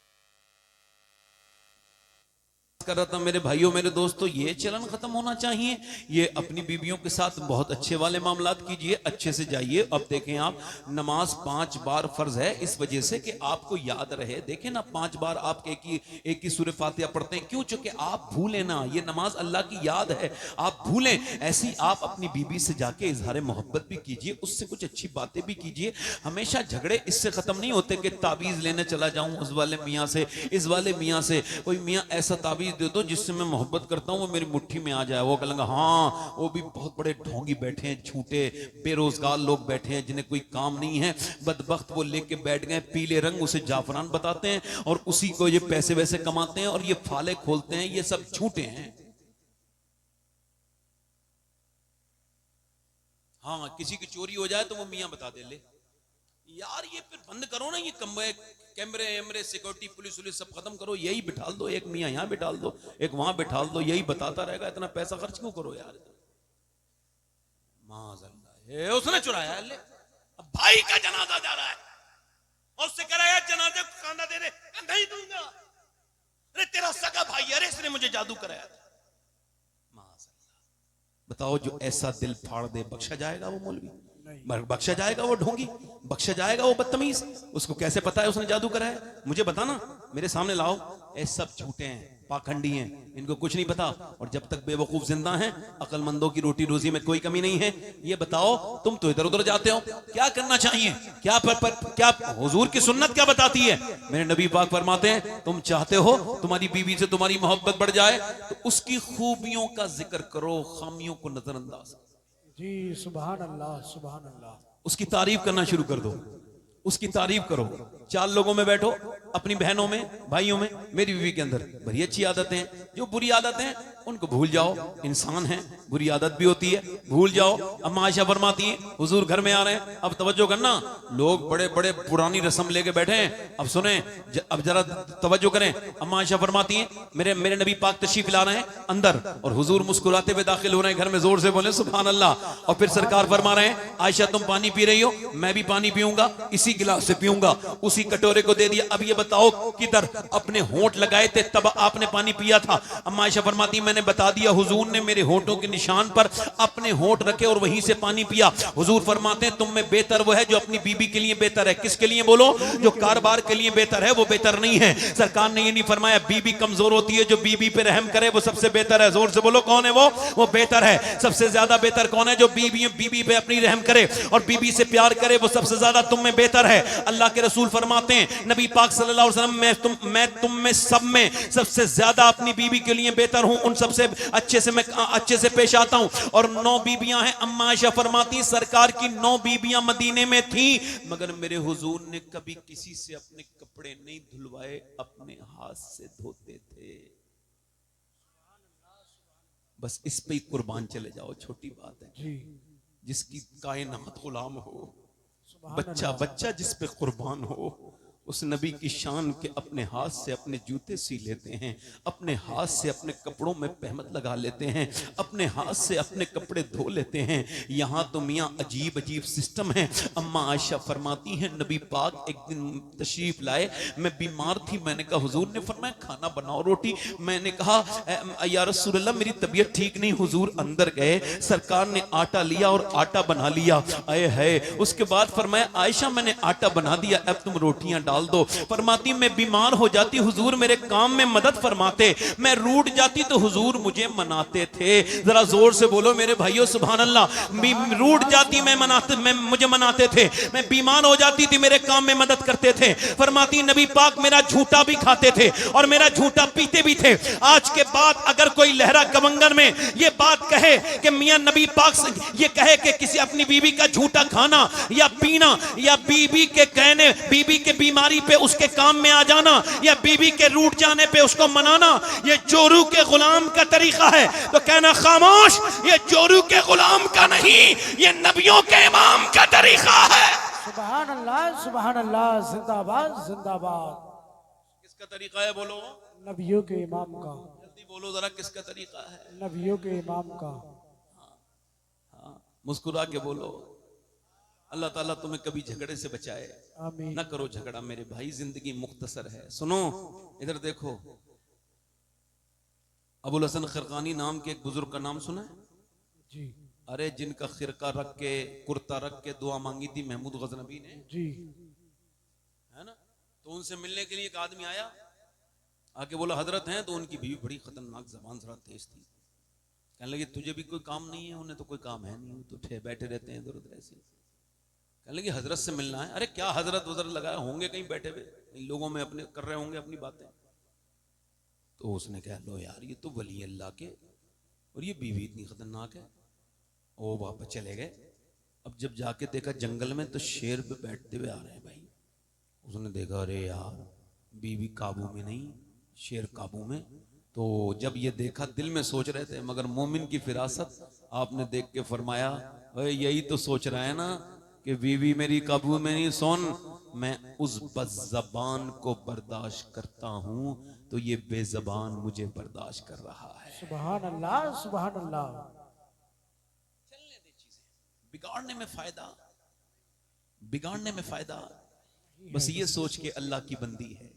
कर रहा था मेरे भाइयों मेरे दोस्तों, ये चलन खत्म होना चाहिए। ये अपनी बीवियों के साथ बहुत अच्छे वाले मामलात कीजिए, अच्छे से जाइए। अब देखें आप, नमाज 5 बार फर्ज है इस वजह से कि आपको याद रहे। देखें ना 5 बार आप एक ही सूरह फातिहा पढ़ते हैं, क्यों? चूंकि आप भूलें ना, ये नमाज अल्लाह की याद है, आप भूलें। ऐसी आप अपनी बीबी से जाके इजहार मोहब्बत भी कीजिए, उससे कुछ अच्छी बातें भी कीजिए। हमेशा झगड़े इससे खत्म नहीं होते कि ताबीज लेने चला जाऊं उस वाले मियाँ से, इस वाले मियाँ से। कोई मियाँ ऐसा ताबीज दे दो जिससे मैं मोहब्बत करता हूं वो मेरी मुट्ठी में आ जाए। वो कहेंगे हाँ, वो भी बहुत बड़े ढोंगी बैठे हैं, झूठे बेरोजगार लोग बैठे हैं जिन्हें कोई काम नहीं है, बदबख्त वो लेके बैठ गए पीले रंग, उसे जाफरान बताते हैं और उसी को ये पैसे वैसे कमाते हैं और ये फाले खोलते हैं। ये सब झूठे हैं। हाँ, किसी की चोरी हो जाए तो वो मियाँ बता दे, ले यार ये फिर बंद करो ना, ये कैमरे एमरे सिक्योरिटी पुलिस सब खत्म करो, यही बिठाल दो, एक मियाँ यहाँ बिठाल दो, एक वहां बिठाल दो, यही बताता रहेगा। इतना पैसा खर्च क्यों करो यार? माज़अल्लाह, उसने चुराया ले, अब भाई का जनाजा जा रहा है और उससे कह रहा है जनाजे को खाना दे दे, नहीं दूंगा। अरे तेरा सगा भाई है, अरे इसने मुझे जादू कराया था। माज़अल्लाह, बताओ जो ऐसा दिल फाड़ दे बख्शा जाएगा वो मौलवी? बख्शा जाएगा वो ढोंगी? बख्शा जाएगा वो बदतमीज? उसको कैसे पता है उसने जादू कराया? मुझे बताना, मेरे सामने लाओ। ये सब झूठे हैं, पाखंडी हैं, इनको कुछ नहीं पता। और जब तक बेवकूफ जिंदा हैं, अक्लमंदों की रोटी रोजी में कोई कमी नहीं है। ये बताओ, तुम तो इधर उधर जाते हो, क्या करना चाहिए? क्या हुजूर की सुन्नत क्या बताती है? मेरे नबी पाक फरमाते हैं, तुम चाहते हो तुम्हारी बीवी से तुम्हारी मोहब्बत बढ़ जाए तो उसकी खूबियों का जिक्र करो, खामियों को नजरअंदाज। जी सुभान अल्लाह, सुभान अल्लाह। उसकी तारीफ करना शुरू कर दो, उसकी तारीफ करो। 4 लोगों में बैठो, अपनी बहनों में, भाइयों में, मेरी बीवी के अंदर बड़ी अच्छी आदतें हैं, जो बुरी आदतें हैं उनको भूल जाओ। इंसान है, बुरी आदत भी होती है, भूल जाओ। अम्मा आयशा फरमाती हैं, हुजूर घर में आ रहे हैं, अब तवज्जो करना, लोग बड़े बड़े पुरानी रस्म लेके बैठे हैं, अब सुने, अब जरा तवज्जो करें। अम्मा आयशा फरमाती हैं, मेरे नबी पाक तशरीफ ला रहे हैं अंदर और हुजूर मुस्कुराते हुए दाखिल हो रहे हैं घर में, जोर से बोले सुभान अल्लाह। और फिर सरकार फरमा रहे हैं, आयशा तुम पानी पी रही हो, मैं भी पानी पीऊंगा, इसी गिलास से पीऊंगा। उसी कटोरे को दे दिया। अब ये बताओ किधर अपने होंठ लगाए थे तब आपने पानी पिया था? अम्मा आयशा फरमाती, मैंने बता दिया, हुजूर ने मेरे होंठों के निशान पर अपने होंठ रखे और वहीं से पानी पिया। हुजूर फरमाते हैं, तुम में बेहतर वो है जो अपनी बीबी के लिए बेहतर है। किसके लिए बोलो? जो कारोबार के लिए बेहतर है वो बेहतर नहीं है। सरकार ने ये नहीं फरमाया बीबी कमजोर होती है, जो बीबी पे रहम करे वो सबसे बेहतर है। जोर से बोलो कौन है वो बेहतर है। सबसे ज्यादा बेहतर कौन है? जो बीबी पे अपनी रहम करे और बीबी से प्यार करे, वो सबसे ज्यादा तुम में बेहतर है। अल्लाह के रसूल फरमाते हैं, नबी पाक सल्लल्लाहु अलैहि वसल्लम, मैं तुम में सब में सबसे ज्यादा अपनी बीबी के लिए बेहतर हूं, उन सबसे मैं अच्छे से पेश आता हूं। और 9 बीबियां हैं। अम्मा आयशा फरमाती, सरकार की 9 बीबियां मदीने में थी, मगर मेरे हुजूर ने कभी किसी से अपने कपड़े नहीं धुलवाए, अपने हाथ से धोते थे। बस इस पे ही कुर्बान चले जाओ, छोटी बात है। जिसकी कायनात गुलाम हो, बच्चा जिस पे कुर्बान हो, उस नबी की शान के अपने हाथ से अपने जूते सी लेते हैं, अपने हाथ से अपने कपड़ों में पहमत लगा लेते हैं, अपने हाथ से अपने कपड़े धो लेते हैं। यहाँ तो मियाँ अजीब अजीब सिस्टम है। अम्मा आयशा फरमाती हैं, नबी पाक एक दिन तशरीफ लाए, मैं बीमार थी, मैंने कहा हुजूर ने फरमाया खाना बनाओ रोटी। मैंने कहा या रसूलल्लाह मेरी तबीयत ठीक नहीं। हुजूर अंदर गए, सरकार ने आटा लिया और आटा बना लिया। आए है, उसके बाद फरमाया आयशा मैंने आटा बना दिया, अब तुम रोटियां डाल दो। फरमाती मैं बीमार हो जाती, हुजूर मेरे काम में मदद फरमाते, मैं रूठ जाती तो हुजूर मुझे मनाते थे। जरा जोर से बोलो मेरे भाइयों सुभान अल्लाह। रूठ जाती मैं मुझे मनाते थे, मैं बीमार हो जाती थी, मेरे काम में मदद करते थे। फरमाती नबी पाक मेरा झूठा भी खाते थे और मेरा झूठा पीते भी थे। आज के बाद अगर कोई लहरा कवंगन में ये बात कहे कि मियां नबी पाक से ये कहे कि किसी अपनी बीबी का झूठा खाना या पीना या बीबी के कहने, बीबी के बीमारी पे उसके काम में आ जाना या बीबी के रूठ जाने पे उसको मनाना, ये जोरू के गुलाम का तरीका है, तो कहना खामोश, ये जोरू के गुलाम का नहीं, ये नबियों के इमाम का तरीका है। सुभान अल्लाह, जिंदाबाद जिंदाबाद। किसका तरीका है बोलो, नबियों के इमाम का, जल्दी बोलो जरा, किसका तरीका है? नबियों के इमाम का। हाँ, मुस्कुरा के बोलो। अल्लाह ताला तुम्हें कभी झगड़े से बचाए, आमीन। ना करो झगड़ा मेरे भाई, जिंदगी मुख्तसर है। सुनो इधर देखो, अबुल हसन खरकानी नाम के एक बुजुर्ग का नाम सुना है? जी अरे जिनका खिरका रख के, कुर्ता रख के दुआ मांगी थी महमूद गजनबी ने, जी है ना? तो उनसे मिलने के लिए एक आदमी आया, आके बोला हजरत हैं? तो उनकी बीवी बड़ी खतरनाक जबान, जरा तेज थी। कहने लगे तुझे भी कोई काम नहीं है? उन्हें तो कोई काम है नहीं, तो बैठे रहते हैं इधर उधर ऐसे। कहने लगे हजरत से मिलना है। अरे क्या हजरत उधर लगाए होंगे कहीं बैठे हुए, इन लोगों में अपने कर रहे होंगे अपनी बातें। तो उसने कहा लो यार, ये तो वली अल्लाह के, और ये बीवी इतनी खतरनाक है। ओ वापस चले गए। अब जब जाके देखा जंगल में, तो शेर पे बैठते हुए आ रहे हैं भाई। उसने देखा अरे यार बीवी काबू में नहीं, शेर काबू में। तो जब ये देखा, दिल में सोच रहे थे, मगर मोमिन की फिरासत आपने देख के फरमाया अरे यही तो सोच रहा है ना कि बीवी मेरी काबू में नहीं। सुन, मैं उस बज़बान को बर्दाश्त करता हूं, तो ये बेजबान मुझे बर्दाश्त कर रहा है। सुभान अल्लाह, सुभान अल्लाह। बिगाड़ने में फायदा, बिगाड़ने में फायदा। बस ये सोच के अल्लाह की बंदी है,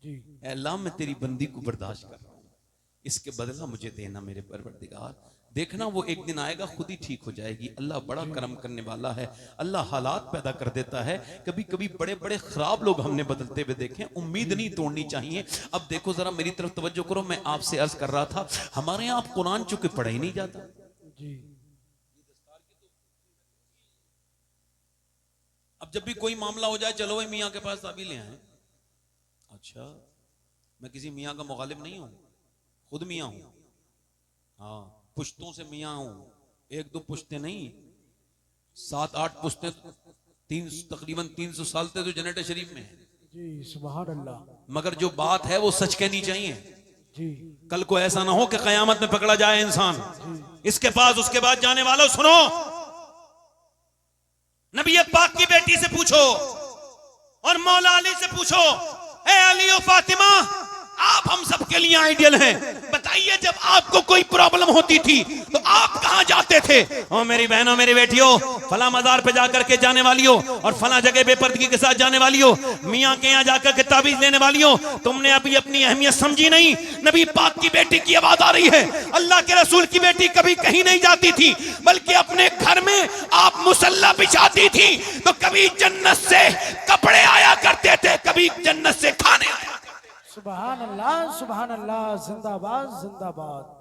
जी ऐ अल्लाह मैं तेरी बंदी को बर्दाश्त कर रहा हूं, इसके बदला मुझे देना मेरे परवरदिगार। देखना वो एक दिन आएगा, खुद ही ठीक हो जाएगी। अल्लाह बड़ा करम करने वाला है। अल्लाह हालात पैदा कर देता है। कभी कभी बड़े बड़े खराब लोग हमने बदलते हुए देखे, उम्मीद नहीं तोड़नी चाहिए। अब देखो जरा मेरी तरफ तवज्जो करो, मैं आपसे अर्ज कर रहा था, हमारे यहाँ आप कुरान चूंकि पढ़ा ही नहीं जाता। जी अब जब भी कोई मामला हो जाए, चलो भाई मियाँ के पास ताबीज़ ले आए। अच्छा, मैं किसी मियाँ का मुखालिफ नहीं हूं, खुद मियाँ हूं। हाँ, पुश्तों से मियाँ हूं, एक दो पुश्ते नहीं, 7-8 पुश्ते, तकरीबन 300 साल से तो जन्नत शरीफ में है। जी सुभान अल्लाह। मगर जो बात है वो सच कहनी चाहिए। जी कल को ऐसा ना हो कि कयामत में पकड़ा जाए इंसान, इसके पास उसके बाद जाने वालों सुनो, नबी पाक की बेटी से पूछो और मौला अली से पूछो, ए अली और फातिमा, आप हम सबके लिए आइडियल हैं। बताइए जब आपको कोई प्रॉब्लम होती थी तो आप कहां जाते थे? ओ मेरी बहनों, मेरी बेटियों, फला मजार पे जाकर के जाने वाली हो और फला जगह बेपर्दगी के साथ जाने वाली हो, मियाँ के यहाँ जाकर के ताबीज लेने वाली हो, तुमने अभी अपनी अहमियत समझी नहीं। नबी पाक की बेटी की आवाज आ रही है। अल्लाह के रसूल की बेटी कभी कहीं नहीं जाती थी, बल्कि अपने घर में आप मुसल्ला बिछाती थी तो कभी जन्नत से कपड़े आया करते थे, कभी जन्नत से खाने आया। सुभान अल्लाह, सुभान अल्लाह, जिंदाबाद जिंदाबाद।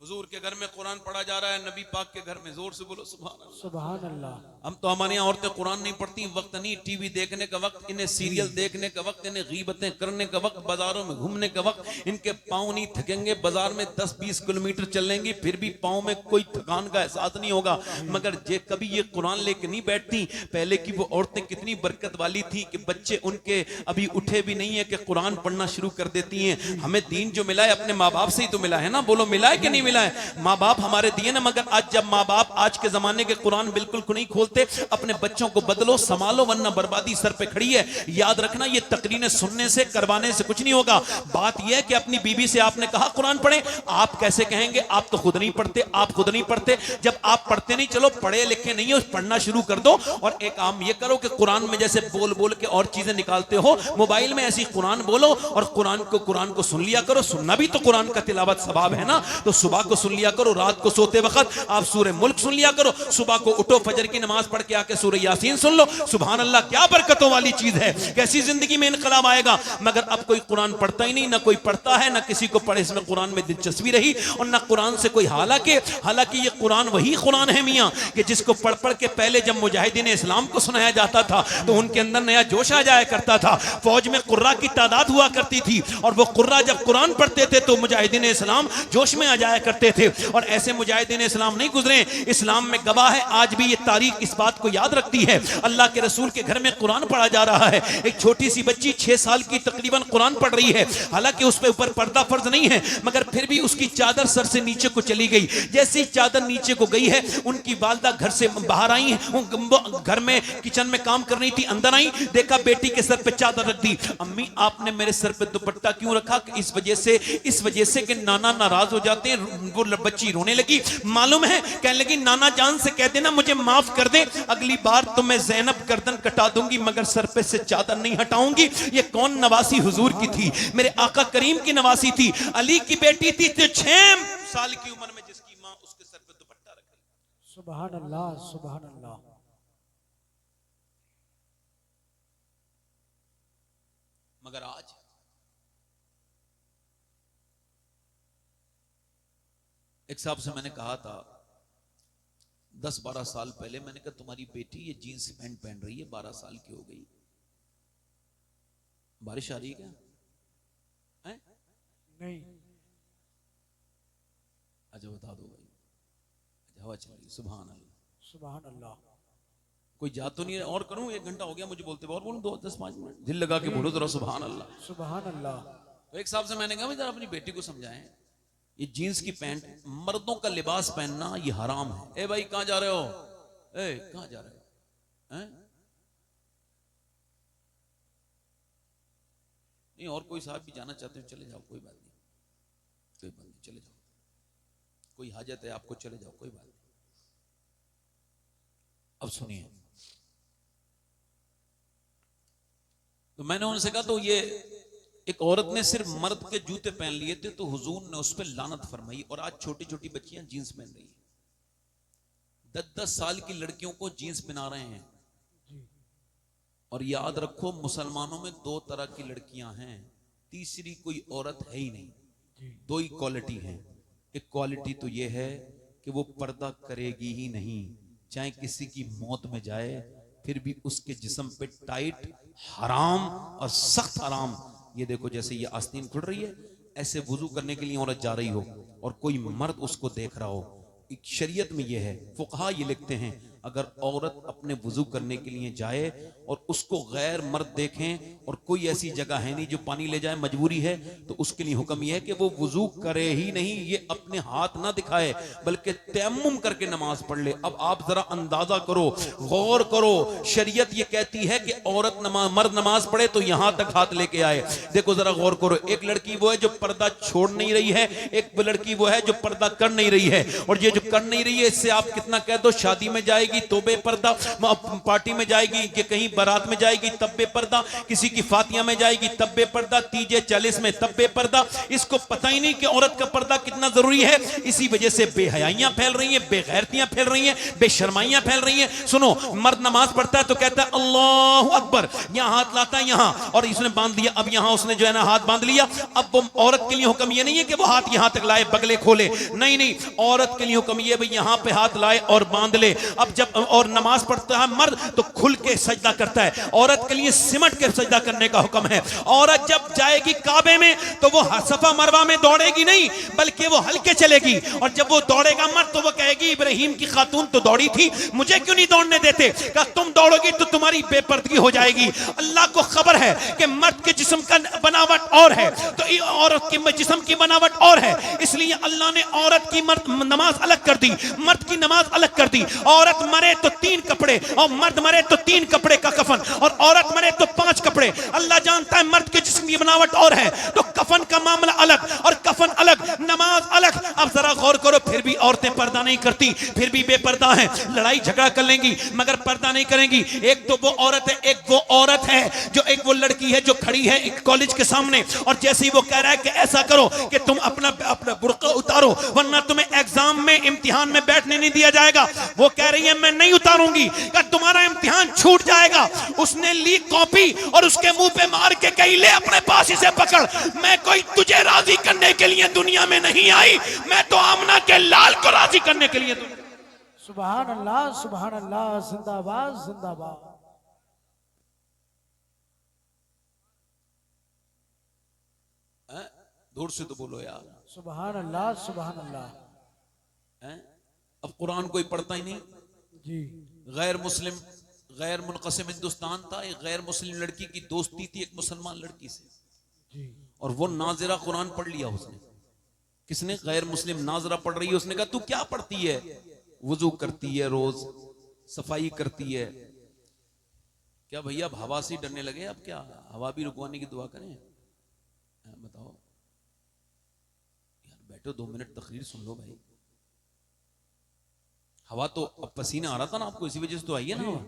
हुजूर के घर में कुरान पढ़ा जा रहा है, नबी पाक के घर में, जोर से बोलो सुभान अल्लाह। सुभान अल्लाह। हम तो हमारे यहाँ औरतें कुरान नहीं पढ़ती, वक्त नहीं, टीवी देखने का वक्त, इन्हें सीरियल देखने का वक्त, इन्हें गीबतें करने का वक्त, बाजारों में घूमने का वक्त, इनके पाँव नहीं थकेंगे, बाजार में 10-20 किलोमीटर चलेंगी फिर भी पाँव में कोई थकान का एहसास नहीं होगा। मगर जे कभी ये कुरान लेके नहीं बैठती। पहले की वो औरतें कितनी बरकत वाली थी कि बच्चे उनके अभी उठे भी नहीं है कि कुरान पढ़ना शुरू कर देती हैं। हमें दीन जो मिला है अपने माँ बाप से ही तो मिला है ना, बोलो मिला है कि नहीं मिला है? माँ बाप हमारे दिए ना, मगर आज जब माँ बाप आज के जमाने के कुरान बिल्कुल नहीं खोलते, अपने बच्चों को बदलो, संभालो, वरना बर्बादी सर पे खड़ी है। याद रखना, ये तकरीरें सुनने से, करवाने से कुछ नहीं होगा। बात यह है कि अपनी बीबी से आपने कहा कुरान पढ़े, आप कैसे कहेंगे? आप तो खुद नहीं पढ़ते, आप खुद नहीं पढ़ते। जब आप पढ़ते नहीं, चलो पढ़े लिखे नहीं हो, पढ़ना शुरू कर दो। और एक काम ये करो कि कुरान में जैसे बोल बोल के और चीजें निकालते हो, मोबाइल में ऐसी कुरान बोलो और कुरान को सुन लिया करो। सुनना भी तो कुरान का तिलावत सवाब है ना, तो सुबह को सुन लिया करो, रात को सोते वक्त आप सूरह मुल्क सुन लिया करो, सुबह को उठो फजर की नमाज पढ़ के आके सूरह यासीन सुन लो। सुभान अल्लाह, क्या बरकतों वाली चीज है, कैसी जिंदगी में इनकलाब आएगा। मगर अब कोई कुरान पढ़ता ही नहीं, ना कोई पढ़ता है, ना किसी को पढ़े इसमें कुरान में दिलचस्पी रही, और ना कुरान से कोई हालांकि ये कुरान वही कुरान है मियाँ कि जिसको पढ़ पढ़ के पहले जब मुजाहिदीन इस्लाम को सुनाया जाता था तो उनके अंदर नया जोश आ जाया करता था। फौज में कुर्रा की तादाद हुआ करती थी और वो कुर्रा जब कुरान पढ़ते थे तो मुजाहिदीन इस्लाम जोश में आ जाया करते थे। और ऐसे मुजाहिदीन इस्लाम नहीं गुजरे, इस्लाम में गवाह है, आज भी ये तारीख इस बात को याद रखती है। अल्लाह के रसूल के घर में कुरान पढ़ा जा रहा है। एक छोटी सी बच्ची 6 साल की तकरीबन कुरान पढ़ रही है, हालांकि उस पे ऊपर पर्दा फर्ज नहीं है, मगर फिर भी उसकी चादर सर से नीचे को चली गई। जैसी चादर नीचे को गई है, उनकी वालदा घर से बाहर आई है, घर में किचन में काम कर रही थी, अंदर आई, देखा बेटी के सर पे चादर रख दी। अम्मी आपने मेरे सर पे दुपट्टा क्यों रखा? इस वजह से कि नाना नाराज हो जाते हैं। वो बच्ची रोने लगी। मालूम है, कहने लगी नाना जान से कह देना मुझे माफ कर दे, अगली बार तो मैं ज़ैनब गर्दन कटा दूंगी मगर सर पे से चादर नहीं हटाऊंगी। ये कौन नवासी हुजूर की थी? मेरे आका करीम की नवासी थी, अली की बेटी थी, तो 6 साल की उम्र में जिसकी मां उसके सर पे दुपट्टा रख ली। सुभान अल्लाह, सुभान अल्लाह। मगर आज एक साहब से मैंने कहा था 10-12 साल पहले, मैंने कहा तुम्हारी बेटी ये जीन्स पैंट पहन रही है, 12 साल की हो गई, बारिश आ रही है क्या? है? नहीं। अच्छा बता दो भाई, हवा चल रही। सुभान अल्लाह, सुभान अल्लाह। कोई जा तो नहीं है? और करूं? 1 घंटा हो गया मुझे बोलते, और बोलूं 2-10-5 मिनट, दिल लगा के बोलो जरा सुभान अल्लाह, सुभान अल्लाह। तो एक साहब से मैंने कहा जरा अपनी बेटी को समझाएं, ये जीन्स की पैंट, मर्दों का लिबास पहनना ये हराम है। ए भाई कहां जा रहे हो? ए कहां जा रहे हो? हैं? नहीं, और कोई साहब भी जाना चाहते हो चले जाओ, कोई बात नहीं, कोई बात नहीं, चले जाओ, कोई हाजत है आपको, चले जाओ, कोई बात नहीं। अब सुनिए, तो मैंने उनसे कहा तो ये एक औरत ने सिर्फ मर्द के जूते पहन लिए थे तो हुजूर ने उस पर लानत फरमाई, और आज छोटी छोटी बच्चियां जीन्स पहन रही हैं, 10-10 साल की लड़कियों को जीन्स पहना रहे हैं। और याद रखो मुसलमानों में 2 तरह की लड़कियां हैं, तीसरी कोई औरत है ही नहीं, 2 ही क्वालिटी हैं। एक क्वालिटी तो यह है कि वो पर्दा करेगी ही नहीं, चाहे किसी की मौत में जाए फिर भी उसके जिस्म पे टाइट हराम और सख्त हराम। ये देखो जैसे ये आस्तीन खुल रही है, ऐसे वुजू करने के लिए औरत जा रही हो और कोई मर्द उसको देख रहा हो, एक शरीयत में ये है, फुकहा ये लिखते हैं अगर औरत अपने वुजू करने के लिए जाए और उसको गैर मर्द देखें और कोई ऐसी जगह है नहीं जो पानी ले जाए, मजबूरी है, तो उसके लिए हुक्म यह है कि वो वुजू करे ही नहीं, ये अपने हाथ ना दिखाए बल्कि तयम्मुम करके नमाज पढ़ ले। अब आप जरा अंदाजा करो, गौर करो, शरीयत ये कहती है कि औरत मर्द नमाज पढ़े तो यहां तक हाथ लेके आए। देखो जरा गौर करो, एक लड़की वो है जो पर्दा छोड़ नहीं रही है, एक लड़की वो है जो पर्दा कर नहीं रही है, और ये जो कर नहीं रही है इससे आप कितना कह दो, शादी में जाएगी तो बेपर्दा, पार्टी में जाएगी कि कहीं बारात में जाएगी तब बेपर्दा, किसी की फातिया में जाएगी तब बेपर्दा, तीजे 40 में तब बेपर्दा। इसको पता ही नहीं कि औरत का पर्दा कितना जरूरी है। इसी वजह से बेहयाइयां फैल रही हैं, बेगैरतियां फैल रही हैं, बेशर्माइयां फैल रही हैं। सुनो, मर्द नमाज पढ़ता है तो कहता है अल्लाहु अकबर, यहां हाथ लाता है यहां, और इसने बांध लिया, अब यहां उसने जो है ना हाथ बांध लिया। अब वो औरत के लिए हुक्म ये नहीं है कि वो हाथ यहां तक लाए बगले खोले, नहीं नहीं, औरत के लिए हुक्म ये भाई यहां पे हाथ लाए और बांध ले। अब जब और नमाज पढ़ता है मर्द तो खुल के सजदा करता है, औरत के लिए सिमट के सजदा करने का हुक्म है। औरत जब जाएगी काबे में तो वो सफा मरवा में दौड़ेगी नहीं बल्कि वो हल्के चलेगी, और जब वो दौड़ेगा मर्द तो वो कहेगी इब्राहिम की खातून तो दौड़ी थी, मुझे क्यों नहीं दौड़ने देते? कहा तुम दौड़ोगी तो तुम्हारी बेपर्दगी हो जाएगी। अल्लाह को खबर है कि मर्द के जिस्म का बनावट और है तो औरत के जिस्म की बनावट और है, इसलिए अल्लाह ने औरत की नमाज अलग कर दी, मर्द की नमाज अलग कर दी। औरत मरे तो 3 कपड़े और मर्द मरे तो 3 कपड़े का कफन, और औरत मरे तो 5 कपड़े। अल्लाह जानता है मर्द के जिस्म की बनावट और है तो कफन का मामला अलग और कफन अलग, नमाज अलग। अब जरा गौर करो, फिर भी औरतें पर्दा नहीं करती, फिर भी बेपर्दा हैं, लड़ाई झगड़ा कर लेंगी मगर पर्दा नहीं करेंगी। एक तो वो औरत है, एक वो औरत है जो, एक वो लड़की है जो खड़ी है एक कॉलेज के सामने, और जैसे ही वो कह रहा है कि ऐसा करो कि तुम अपना बुर्का उतारो वरना तुम्हें एग्जाम में इम्तिहान में बैठने नहीं दिया जाएगा, वो कह रही है मैं नहीं उतारूंगी, कि तुम्हारा इम्तिहान छूट जाएगा। उसने ली कॉपी और उसके मुंह पे मार के कही ले अपने पास इसे पकड़, मैं कोई तुझे राजी करने के लिए दुनिया में नहीं आई, मैं तो आमना के लाल को राजी करने के लिए। सुभान अल्लाह, सुभान अल्लाह, जिंदाबाद जिंदाबाद। दूर से तो बोलो यार, सुभान अल्लाह, सुभान अल्लाह। अब कुरान कोई पढ़ता ही नहीं जी। गैर मुस्लिम, गैर मुनक़सिम हिंदुस्तान था, एक गैर मुस्लिम लड़की की दोस्ती थी एक मुसलमान लड़की से जी। और वो नाज़िरा कुरान पढ़ लिया उसने। किसने? गैर मुस्लिम नाज़िरा पढ़ रही है, उसने कहा तू क्या पढ़ती है? वुजू करती है, रोज सफाई करती है। क्या भैया अब हवा से डरने लगे? अब क्या हवा भी रुकवाने की दुआ करें? बताओ यार, बैठो 2 मिनट तकरीर सुन लो भाई। हवा तो अब पसीना आ रहा था ना आपको, इसी वजह से तो आई है ना हवा।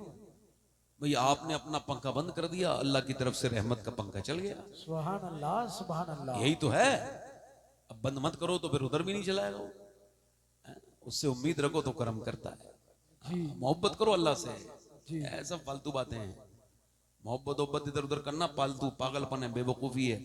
भाई आपने अपना पंखा बंद कर दिया, अल्लाह की तरफ से रहमत का पंखा चल गया। सुभान अल्लाह, सुभान अल्लाह। यही तो है। अब बंद मत करो तो फिर उधर भी नहीं चलाएगा वो। उससे उम्मीद रखो तो करम करता है। मोहब्बत करो अल्लाह से, ऐसा फालतू बातें हैं। मोहब्बत इधर उधर करना फालतू पागलपन है, बेवकूफी है।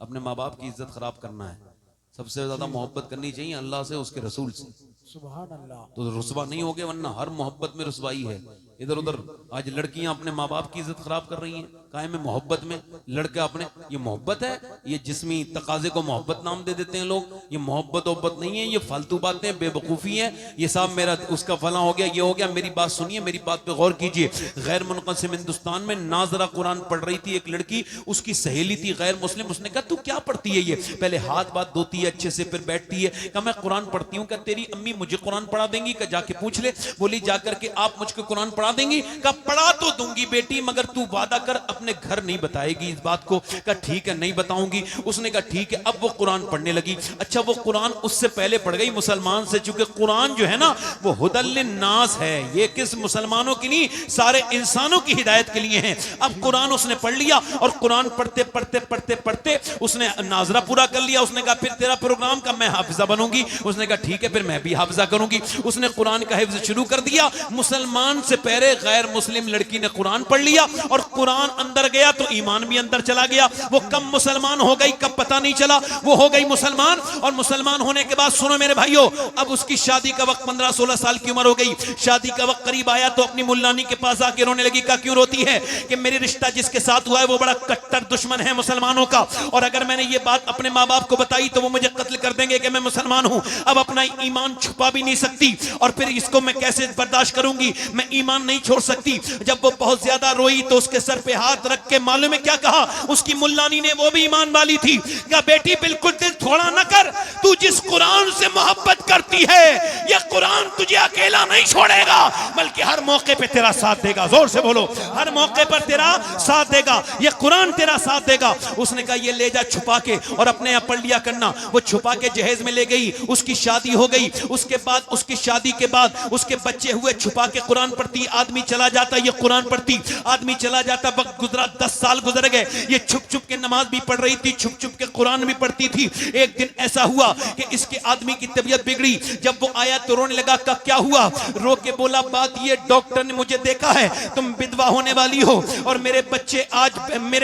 अपने माँ बाप की इज्जत खराब करना है। सबसे ज्यादा मोहब्बत करनी चाहिए अल्लाह से, उसके रसूल से। सुभान अल्लाह। तो रुसवा नहीं होगे, वरना हर मोहब्बत में रुसवाई है। इधर उधर आज लड़कियां अपने माँ बाप की इज्जत खराब कर रही हैं काहे में? मोहब्बत में। लड़का अपने, ये मोहब्बत है? ये जिस्मी तकाजे को मोहब्बत नाम दे देते हैं लोग। ये मोहब्बत नहीं है, ये फालतू बातें, बेवकूफी है। ये साहब मेरा उसका फला हो गया, ये हो गया। मेरी बात सुनिए, मेरी बात पे गौर कीजिए। गैर मुनक़सिम हिंदुस्तान में नाजरा कुरान पढ़ रही थी एक लड़की, उसकी सहेली थी गैर मुस्लिम। उसने कहा तू क्या पढ़ती है? ये पहले हाथ बात धोती है अच्छे से, फिर बैठती है। कहा मैं कुरान पढ़ती हूँ। क्या तेरी अम्मी मुझे कुरान पढ़ा देंगी? क्या जाके पूछ ले। बोली जाकर के आप मुझको कुरान पढ़ा देंगी? कहा पढ़ा तो दूंगी बेटी, मगर तू वादा कर अपने घर नहीं बताएगी इस बात को। कहा ठीक है नहीं बताऊंगी। उसने कहा ठीक है। अब वो कुरान पढ़ने लगी। अच्छा वो कुरान उससे पहले पढ़ गई मुसलमान से, चूंकि कुरान जो है ना वो हुदल नास है। ये किस मुसलमानों की नहीं, सारे इंसानों की हिदायत के लिए है। अब कुरान उसने पढ़ लिया और कुरान पढ़ते पढ़ते पढ़ते पढ़ते उसने नाजरा पूरा कर लिया। उसने कहा फिर तेरा प्रोग्राम का मैं हाफिजा बनूंगी। उसने कहा ठीक है फिर मैं भी हाफिजा करूंगी। उसने कुरान का हिफ्ज शुरू कर दिया। मुसलमान से पहले गैर मुस्लिम लड़की ने कुरान पढ़ लिया और कुरान अंदर गया तो ईमान भी अंदर चला गया। वो कब मुसलमान हो गई कब पता नहीं चला, वो हो गई मुसलमान। और मुसलमान होने के बाद सुनो मेरे भाइयों, अब उसकी शादी का वक्त 15-16 साल की उम्र हो गई। शादी का वक्त करीब आया तो अपनी मुल्लानी के पास आके रोने लगी। का क्यों रोती है? कि मेरी रिश्ता जिसके साथ हुआ है वो बड़ा कट्टर दुश्मन है मुसलमानों का, और अगर मैंने ये बात अपने माँ बाप को बताई तो वो मुझे कत्ल कर देंगे कि मैं मुसलमान हूं। अब अपना ईमान छुपा भी नहीं सकती, और फिर इसको मैं कैसे बर्दाश्त करूंगी? मैं ईमान नहीं छोड़ सकती। जब वो बहुत ज्यादा रोई तो उसके सर पे हाथ रख के मालूम है क्या कहा उसकी मुल्लानी ने? वो भी ईमान वाली थी। कहा बेटी बिल्कुल दिल थोड़ा न कर, तू जिस कुरान से मोहब्बत करती है यह कुरान तुझे अकेला नहीं छोड़ेगा, बल्कि हर मौके पे तेरा साथ देगा। जोर से बोलो, हर मौके पर तेरा साथ देगा, यह कुरान तेरा साथ देगा। उसने कहा ये ले जा छुपा के और अपने यहाँ पढ़ लिया करना। वो छुपा के जहेज में ले गई। उसकी शादी हो गई। उसके बाद उसकी शादी के बाद उसके बच्चे हुए। छुपा के कुरान पढ़ती, आदमी चला जाता, ये कुरान पढ़ती, आदमी चला जाता। वक्त गुजरा, 10 साल गुजर गए। ये छुप छुप के नमाज भी पढ़ रही थी, छुप छुप के कुरान भी पढ़ती थी। एक दिन ऐसा हुआ कि इसके आदमी की तबीयत बिगड़ी। जब वो आया तो रोने लगा। का क्या हुआ? रो के बोला बात ये, डॉक्टर ने मुझे देखा है तुम विधवा होने वाली हो और मेरे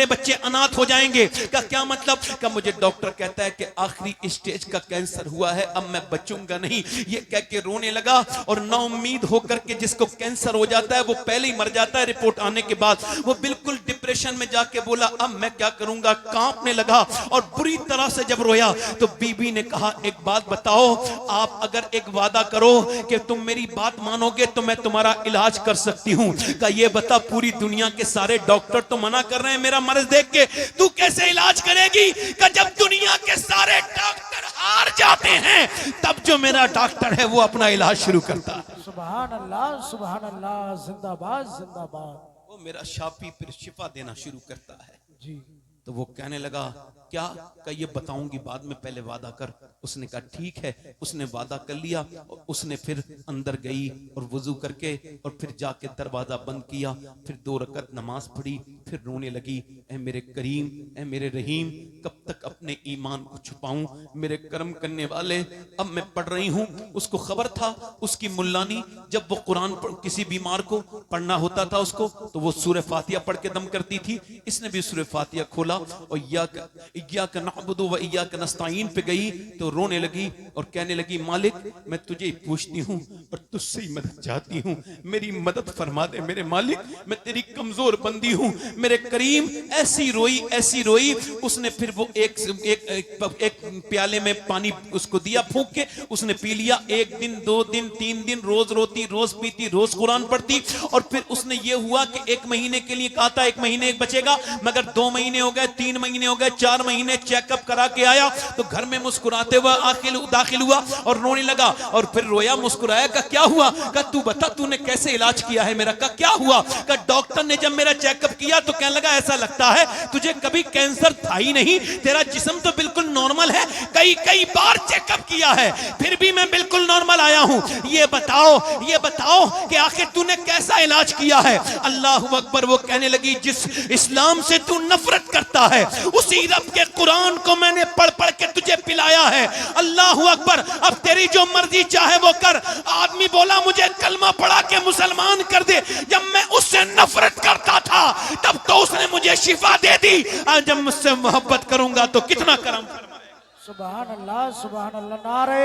बच्चे अनाथ हो जाएंगे। का क्या मतलब? का मुझे डॉक्टर कहता है कि आखिरी स्टेज का कैंसर हुआ है, अब मैं बचूंगा नहीं। ये कह के रोने लगा। और नाउम्मीद होकर के, जिसको कैंसर हो जाता है वो पहले ही मर जाता है रिपोर्ट आने के बाद, वो बिल्कुल डिप्रेशन में जाके बोला अब मैं क्या करूंगा, कांपने लगा। और बुरी तरह से जब रोया तो बीबी ने कहा एक बात बताओ, आप अगर एक वादा करो कि तुम मेरी बात मानोगे तो मैं तुम्हारा इलाज कर सकती हूँ। का ये बता, पूरी दुनिया के सारे डॉक्टर तो मना कर रहे हैं मेरा मर्ज देख के, तू कैसे इलाज करेगी? का जब दुनिया के सारे डॉक्टर हार जाते हैं तब जो मेरा डॉक्टर है वो अपना इलाज शुरू करता है। सुभान अल्लाह, सुभान अल्लाह, जिंदाबाद जिंदाबाद। वो मेरा शाफी फिर शिफा देना शुरू करता है जी। तो वो कहने लगा क्या? का ये बताऊंगी बाद में, पहले वादा कर। उसने कहा ठीक है। उसने वादा कर लिया और उसने फिर अंदर गई और वुजू करके और फिर जाके दरवाजा बंद किया। फिर 2 रकत नमाज पढ़ी। फिर रोने लगी, ऐ मेरे करीम, ऐ मेरे रहीम, कब तक अपने ईमान को छुपाऊं? मेरे कर्म करने वाले, अब मैं पढ़ रही हूं। उसको खबर था उसकी मुल्लानी जब वो कुरान किसी बीमार को पढ़ना होता था उसको तो वो सूरह फातिहा पढ़ के दम करती थी। इसने भी सूरह फातिहा खोला और इय्याका नअबुदु व इय्याका नस्तईन पे गई तो रोने लगी और कहने लगी मालिक मैं तुझे ही पूछती हूँ और तुझसे ही मदद चाहती हूँ, मेरी मदद फरमा दे मेरे मालिक, मैं तेरी कमजोर बंदी हूँ, मेरे करीम ऐसी रोई। उसने फिर वो एक प्याले में पानी उसको दिया फूंक के, उसने पी लिया। 1 दिन 2 दिन 3 दिन रोज रोती, रोज पीती, रोज कुरान पढ़ती। और फिर उसने ये हुआ कि 1 महीने के लिए कहा था 1 महीने बचेगा, मगर 2 महीने हो गए, 3 महीने हो गए, 4 महीने चेकअप करा के आया तो घर में मुस्कुराते हुआ दाखिल हुआ और रोने लगा। और फिर रोया, मुस्कुराया, कहा क्या हुआ? कहा तू बता तूने कैसे इलाज किया है मेरा? कहा क्या हुआ? कहा डॉक्टर ने जब मेरा चेकअप किया तो कहने लगा ऐसा लगता है तुझे कभी कैंसर था ही नहीं, तेरा जिस्म तो बिल्कुल नॉर्मल है, कई बार चेकअप किया है फिर भी मैं बिल्कुल नॉर्मल आया हूं। ये बताओ कि आखिर तूने कैसा इलाज किया है? अल्लाह अकबर। वो कहने लगी जिस इस्लाम से तू नफरत करता है उसी रब के कुरान को मैंने पढ़ के तुझे पिलाया है। अल्लाह अकबर। अब तेरी जो मर्जी चाहे वो कर। आदमी बोला मुझे कलमा पढ़ा के मुसलमान कर दे। जब मैं उससे नफरत करता था तब तो उसने मुझे शिफा दे दी, आज जब मुझसे मोहब्बत करूंगा तो कितना करम। सुभान अल्लाह नारे